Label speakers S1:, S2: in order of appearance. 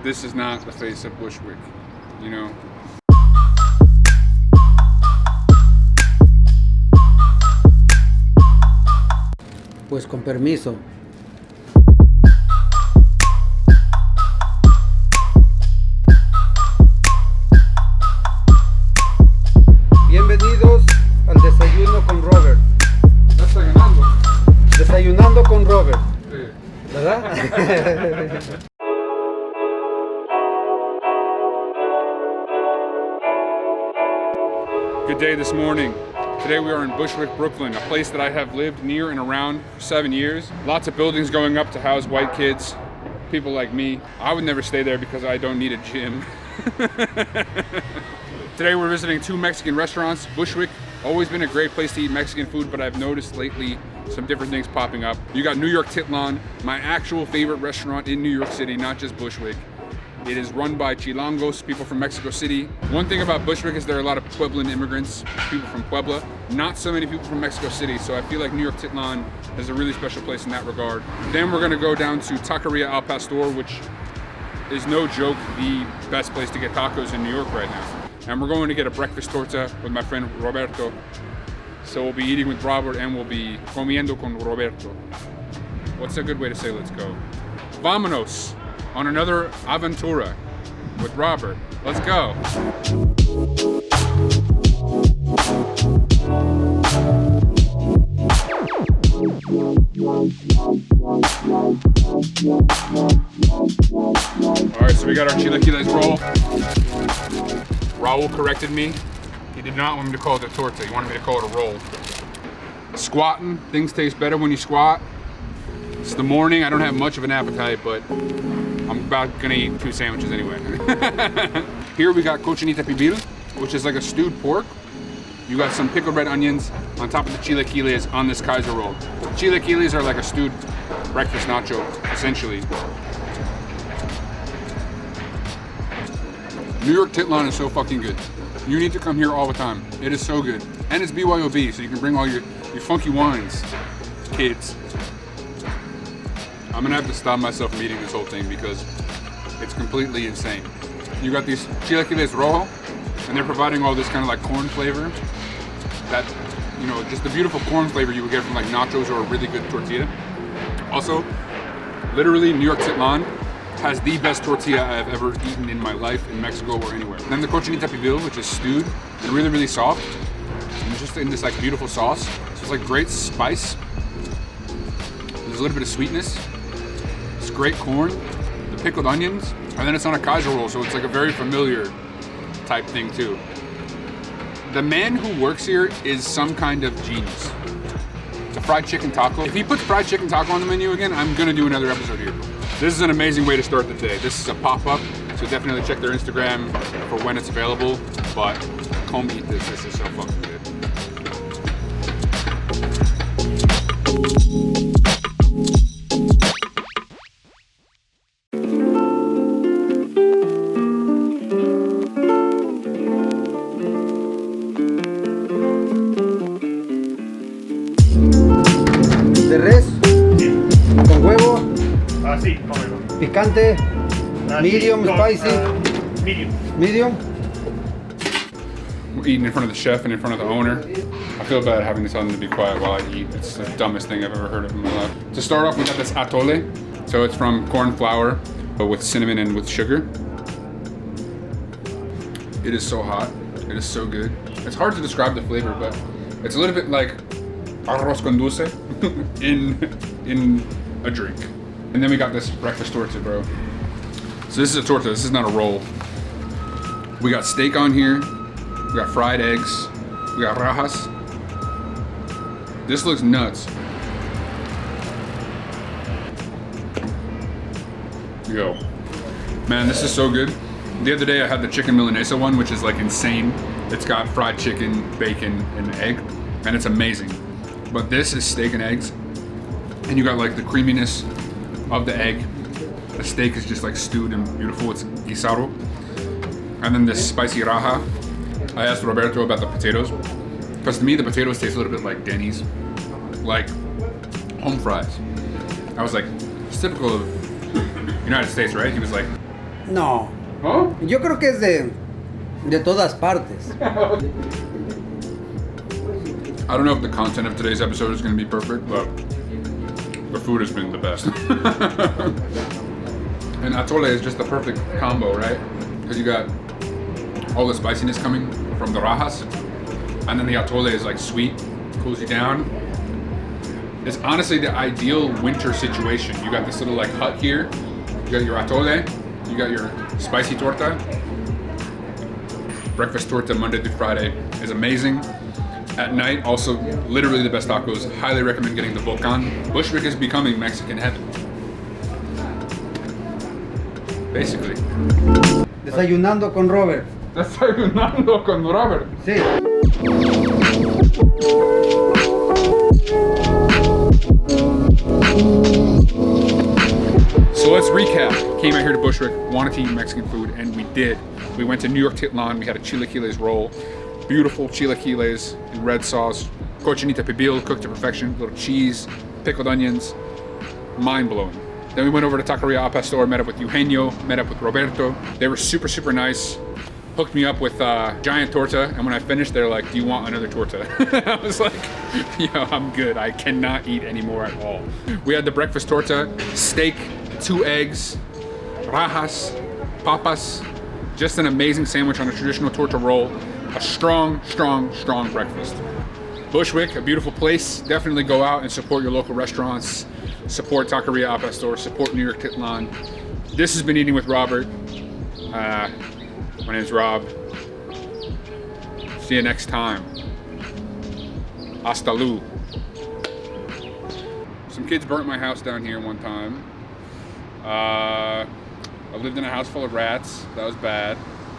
S1: this is not the face of Bushwick, you know?
S2: Pues con permiso. Bienvenidos al desayuno con Robert.
S1: Desayunando.
S2: Desayunando con Robert.
S1: Sí.
S2: ¿Verdad?
S1: Good day this morning. Today we are in Bushwick, Brooklyn, a place that I have lived near and around for 7 years. Lots of buildings going up to house white kids, people like me. I would never stay there because I don't need a gym. Today we're visiting 2 Mexican restaurants. Bushwick, always been a great place to eat Mexican food, but I've noticed lately some different things popping up. You got Newyorktitlan, my actual favorite restaurant in New York City, not just Bushwick. It is run by Chilangos, people from Mexico City. One thing about Bushwick is there are a lot of Pueblan immigrants, people from Puebla, not so many people from Mexico City, so I feel like Newyorktitlan is a really special place in that regard. Then we're gonna go down to Taqueria Al Pastor, which is no joke the best place to get tacos in New York right now. And we're going to get a breakfast torta with my friend Roberto. So we'll be eating with Robert and we'll be comiendo con Roberto. What's a good way to say let's go? Vámonos on another aventura with Robert. Let's go. All right, so we got our Chilaquiles roll. Raul corrected me. He did not want me to call it a torta. He wanted me to call it a roll. Squatting, things taste better when you squat. It's the morning, I don't have much of an appetite, but I'm about gonna eat 2 sandwiches anyway. Here we got cochinita pibil, which is like a stewed pork. You got some pickled red onions on top of the chilaquiles on this Kaiser roll. Chilaquiles are like a stewed breakfast nacho, essentially. Newyorktitlan is so fucking good. You need to come here all the time. It is so good. And it's BYOB, so you can bring all your funky wines, kids. I'm gonna have to stop myself from eating this whole thing because it's completely insane. You got these chilaquiles rojo, and they're providing all this kind of like corn flavor. That, you know, just the beautiful corn flavor you would get from like nachos or a really good tortilla. Also, literally Newyorktitlan has the best tortilla I've ever eaten in my life in Mexico or anywhere. And then the cochinita pibil, which is stewed and really, really soft. And it's just in this like beautiful sauce. So it's like great spice. There's a little bit of sweetness. It's great corn, the pickled onions, and then it's on a Kaiser roll, so it's like a very familiar type thing too. The man who works here is some kind of genius. The fried chicken taco. If he puts fried chicken taco on the menu again, I'm gonna do another episode here. This is an amazing way to start the day. This is a pop-up, so definitely check their Instagram for when it's available, but come eat this. This is so fucking good.
S2: De res, con huevo,
S3: Sí, cómelo.
S2: picante, medium, spicy, medium.
S1: We're eating in front of the chef and in front of the owner. I feel bad having to tell them to be quiet while I eat. It's the dumbest thing I've ever heard of in my life. To start off, we got this Atole. So it's from corn flour, but with cinnamon and with sugar. It is so hot. It is so good. It's hard to describe the flavor, but it's a little bit like arroz con dulce in a drink. And then we got this breakfast torta, bro. So this is a torta, this is not a roll. We got steak on here, we got fried eggs, we got rajas. This looks nuts. Yo, man, this is so good. The other day I had the chicken milanesa one, which is like insane. It's got fried chicken, bacon, and egg, and it's amazing. But this is steak and eggs, and you got like the creaminess of the egg. The steak is just like stewed and beautiful. It's guisado. And then this spicy raja. I asked Roberto about the potatoes, because to me the potatoes taste a little bit like Denny's, like home fries. I was like, it's typical of United States, right? He was like,
S2: No.
S1: Huh?
S2: Yo creo que es de todas partes.
S1: I don't know if the content of today's episode is going to be perfect, but the food has been the best. And Atole is just the perfect combo, right? Because you got all the spiciness coming from the rajas, and then the Atole is like sweet, cools you down. It's honestly the ideal winter situation. You got this little like hut here, you got your Atole, you got your spicy torta. Breakfast torta Monday through Friday is amazing. At night, also literally the best tacos. Highly recommend getting the Volcan. Bushwick is becoming Mexican heaven. Basically.
S2: Desayunando con Robert.
S1: Desayunando con Robert.
S2: Sí.
S1: So let's recap. Came out here to Bushwick, wanted to eat Mexican food, and we did. We went to Newyorktitlan, we had a Chilaquiles roll. Beautiful Chilaquiles in red sauce. Cochinita pibil, cooked to perfection. Little cheese, pickled onions. Mind-blowing. Then we went over to Taqueria Al Pastor, met up with Eugenio, met up with Roberto. They were super, super nice. Hooked me up with giant torta, and when I finished, they're like, do you want another torta? I was like, yo, I'm good. I cannot eat anymore at all. We had the breakfast torta, steak, 2 eggs, rajas, papas, just an amazing sandwich on a traditional torta roll. A strong, strong, strong breakfast. Bushwick, a beautiful place. Definitely go out and support your local restaurants. Support Taqueria Al Pastor, support Newyorktitlan. This has been Eating with Robert. My name's Rob. See you next time. Hasta lu. Some kids burnt my house down here one time. I lived in a house full of rats. That was bad.